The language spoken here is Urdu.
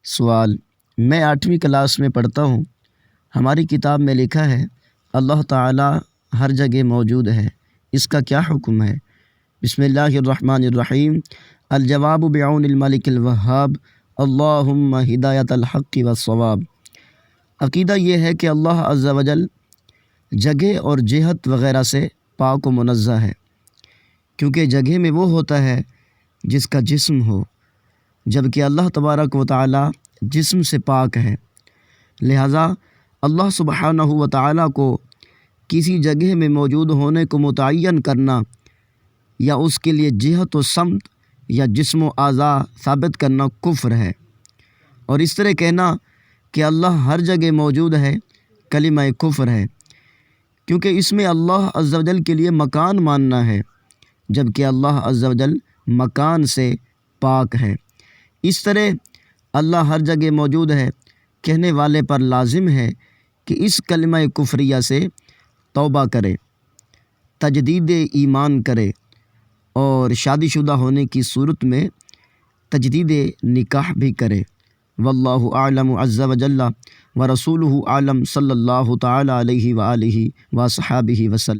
سوال: میں 8ویں کلاس میں پڑھتا ہوں۔ ہماری کتاب میں لکھا ہے اللہ تعالیٰ ہر جگہ موجود ہے، اس کا کیا حکم ہے؟ بسم اللہ الرحمن الرحیم۔ الجواب بعون الملک الوہاب، اللہم ہدایت الحق والصواب۔ عقیدہ یہ ہے کہ اللہ عز و جل جگہ اور جہت وغیرہ سے پاک و منزہ ہے، کیونکہ جگہ میں وہ ہوتا ہے جس کا جسم ہو، جبکہ اللہ تبارک و تعالی جسم سے پاک ہے، لہذا اللہ سبحانہ و تعالی کو کسی جگہ میں موجود ہونے کو متعین کرنا یا اس کے لیے جہت و سمت یا جسم و اعضاء ثابت کرنا کفر ہے، اور اس طرح کہنا کہ اللہ ہر جگہ موجود ہے کلمہ کفر ہے، کیونکہ اس میں اللہ عز و جل کے لیے مکان ماننا ہے، جبکہ اللہ عز و جل مکان سے پاک ہے۔ اس طرح اللہ ہر جگہ موجود ہے کہنے والے پر لازم ہے کہ اس کلمہ کفریہ سے توبہ کرے، تجدید ایمان کرے، اور شادی شدہ ہونے کی صورت میں تجدید نکاح بھی کرے۔ واللہ اعلم عز و جل ورسولہ اعلم، صلی اللہ تعالی علیہ وآلہ وصحبہ وسلم۔